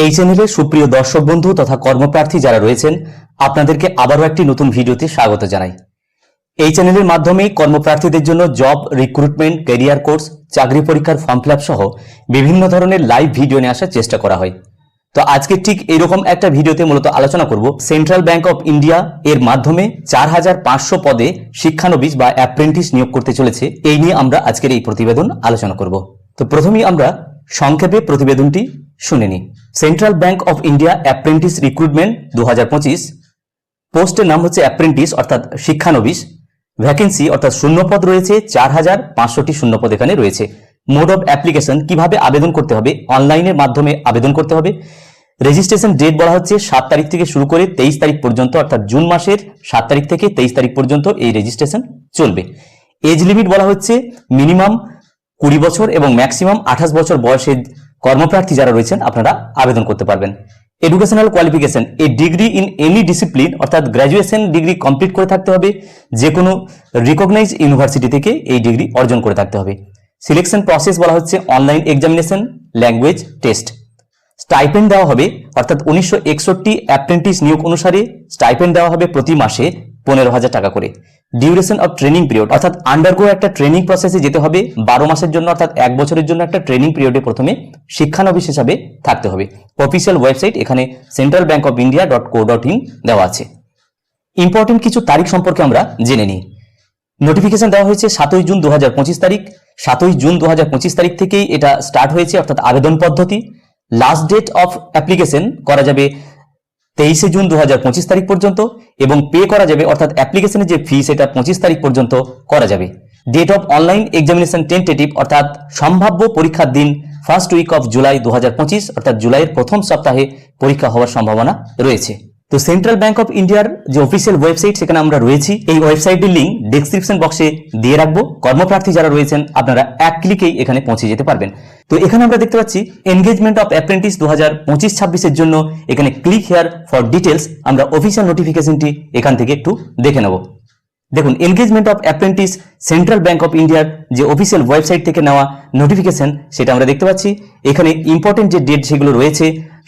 এই চ্যানেলের সুপ্রিয় দর্শক বন্ধু তথা কর্মপ্রার্থী যারা রয়েছেন আপনাদেরকে আবারও একটি নতুন ভিডিওতে স্বাগত জানাই। এই চ্যানেলের মাধ্যমে কর্মপ্রার্থীদের জন্য জব রিক্রুটমেন্ট, ক্যারিয়ার কোর্স, চাকরি পরীক্ষার ফর্ম ফিল আপ সহ বিভিন্ন ধরনের লাইভ ভিডিও নিয়ে আসার চেষ্টা করা হয়। তো আজকে ঠিক এরকম একটা ভিডিওতে মূলত আলোচনা করব সেন্ট্রাল ব্যাংক অফ ইন্ডিয়া এর মাধ্যমে 4500 পদে শিক্ষানবিশ বা অ্যাপ্রেন্টিস নিয়োগ করতে চলেছে। এই নিয়ে আমরা আজকের এই প্রতিবেদন আলোচনা করব। তো প্রথমেই আমরা সংক্ষেপে প্রতিবেদনটি শুনে নিই। Central bank of India apprentice recruitment 2025, পোস্টের নাম হচ্ছে অ্যাপ্রেন্টিস অর্থাৎ শিক্ষানবিশ। ভ্যাকেন্সি অর্থাৎ শূন্যপদ রয়েছে 4500টি শূন্যপদ এখানে রয়েছে। মোড অফ অ্যাপ্লিকেশন, কিভাবে আবেদন করতে হবে, অনলাইনের মাধ্যমে আবেদন করতে হবে। রেজিস্ট্রেশন ডেট বলা হচ্ছে 7 তারিখ থেকে শুরু করে 23 তারিখ পর্যন্ত, অর্থাৎ জুন মাসের 7 তারিখ থেকে 23 তারিখ পর্যন্ত এই রেজিস্ট্রেশন চলবে। এজ লিমিট বলা হচ্ছে মিনিমাম 20 বছর এবং ম্যাক্সিমাম 28 বছর বয়সের কর্মপ্রার্থী যারা রয়েছেন আপনারা আবেদন করতে পারবেন। Educational qualification, A degree in any discipline, অর্থাৎ গ্র্যাজুয়েশন ডিগ্রি কমপ্লিট করে থাকতে হবে, যে কোনো রিকগনাইজড ইউনিভার্সিটি থেকে এই ডিগ্রি অর্জন করে থাকতে হবে। সিলেকশন প্রসেস বলা হচ্ছে online examination, language test. Stipend দেওয়া হবে, অর্থাৎ 1961 অ্যাপ্রেন্টিস নিয়োগ অনুসারে স্টাইপেন্ড দেওয়া হবে প্রতি মাসে 15,000 টাকা করে। ডিউরেশন অফ ট্রেনিং পিরিয়ড, অর্থাৎ আন্ডারগো একটা ট্রেনিং প্রসেসে যেতে হবে 12 মাসের জন্য, অর্থাৎ 1 বছরের জন্য একটা ট্রেনিং পিরিয়ডে প্রথমে শিক্ষানবিশ হিসাবে থাকতে হবে। অফিসিয়াল ওয়েবসাইট এখানে centralbankofindia.co.in দেওয়া আছে। ইম্পর্টেন্ট কিছু তারিখ সম্পর্কে আমরা জেনে নিই। নোটিফিকেশন দেওয়া হয়েছে 7 জুন 2025 তারিখ। 7 জুন 2025 তারিখ থেকেই এটা স্টার্ট হয়েছে, অর্থাৎ আবেদন পদ্ধতি। লাস্ট ডেট অফ অ্যাপ্লিকেশন করা যাবে 23 জুন 2025 তারিখ পর্যন্ত এবং পে করা যাবে, অর্থাৎ অ্যাপ্লিকেশনের যে ফি সেটা 25 তারিখ পর্যন্ত করা যাবে। Date of online examination tentative, অর্থাৎ সম্ভাব্য পরীক্ষার দিন ফার্স্ট উইক অফ জুলাই 2025, অর্থাৎ জুলাইয়ের প্রথম সপ্তাহে পরীক্ষা হওয়ার সম্ভাবনা রয়েছে। তো সেন্ট্রাল ব্যাংক অফ ইন্ডিয়ার যে অফিসিয়াল ওয়েবসাইট সেখানে আমরা রয়েছি, এই ওয়েবসাইটের লিঙ্ক ডেসক্রিপশন বক্সে দিয়ে রাখবো। কর্মপ্রার্থী যারা রয়েছেন আপনারা এক ক্লিকেই এখানে পৌঁছে যেতে পারবেন। তো এখানে আমরা দেখতে পাচ্ছি এনগেজমেন্ট অফ অ্যাপ্রেন্টিস 2025-26 জন্য এখানে ক্লিক হেয়ার ফর ডিটেলস। আমরা অফিসিয়াল নোটিফিকেশনটি এখান থেকে একটু দেখে নেব। দেখুন, engagement of apprentice central bank of ইন্ডিয়ার যে অফিসিয়াল ওয়েবসাইট থেকে নেওয়া নোটিফিকেশন সেটা আমরা দেখতে পাচ্ছি। এখানে ইম্পর্টেন্ট যে ডেট সেগুলো রয়েছে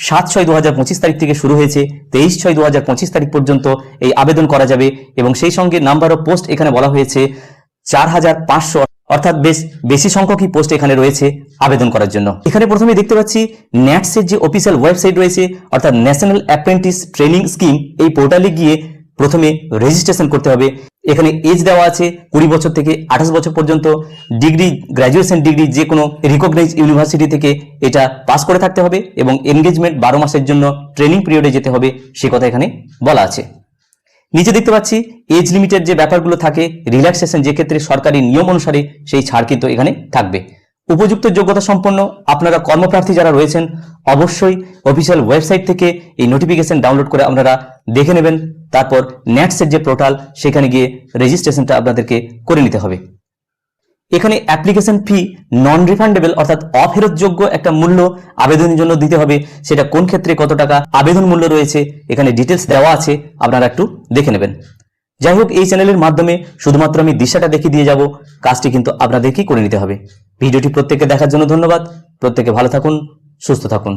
7/6/2025 তারিখ থেকে শুরু হয়েছে, 23/6/2025 তারিখ পর্যন্ত এই আবেদন করা যাবে এবং সেই সঙ্গে নাম্বার অফ পোস্ট এখানে বলা হয়েছে 4500, অর্থাৎ বেশি সংখ্যকই পোস্ট এখানে রয়েছে আবেদন করার জন্য। এখানে প্রথমে দেখতে পাচ্ছি ন্যাটসের যে অফিসিয়াল ওয়েবসাইট রয়েছে, অর্থাৎ ন্যাশনাল অ্যাপ্রেন্টিস ট্রেনিং স্কিম, এই পোর্টালে গিয়ে প্রথমে রেজিস্ট্রেশন করতে হবে। এখানে এজ দেওয়া আছে 20 বছর থেকে 28 বছর পর্যন্ত। ডিগ্রি, গ্র্যাজুয়েশন ডিগ্রি যে কোনো রিকগনাইজড ইউনিভার্সিটি থেকে এটা পাস করে থাকতে হবে এবং এনগেজমেন্ট 12 মাসের জন্য ট্রেনিং পিরিয়ডে যেতে হবে সে কথা এখানে বলা আছে। নিচে দেখতে পাচ্ছি এজ লিমিটের যে ব্যাপারগুলো থাকে, রিল্যাক্সেশন যে ক্ষেত্রে সরকারি নিয়ম অনুসারে সেই ছাড় কিন্তু এখানে থাকবে। উপযুক্ত যোগ্যতা সম্পন্ন আপনারা কর্মপ্রার্থী যারা রয়েছেন অবশ্যই অফিসিয়াল ওয়েবসাইট থেকে এই নোটিফিকেশন ডাউনলোড করে আপনারা দেখে নেবেন। তারপর ন্যাটসের যে পোর্টাল সেখানে গিয়ে রেজিস্ট্রেশনটা আপনাদেরকে করে নিতে হবে। এখানে অ্যাপ্লিকেশন ফি নন রিফান্ডেবল, অর্থাৎ অফেরতযোগ্য একটা মূল্য আবেদনের জন্য দিতে হবে। সেটা কোন ক্ষেত্রে কত টাকা আবেদন মূল্য রয়েছে এখানে ডিটেলস দেওয়া আছে, আপনারা একটু দেখে নেবেন। যাই হোক, এই চ্যানেলের মাধ্যমে শুধুমাত্র আমি দিশাটা দেখিয়ে দিয়ে যাব, কাজটি কিন্তু আপনাদেরকেই করে নিতে হবে। ভিডিওটি প্রত্যেককে দেখার জন্য ধন্যবাদ। প্রত্যেকে ভালো থাকুন, সুস্থ থাকুন।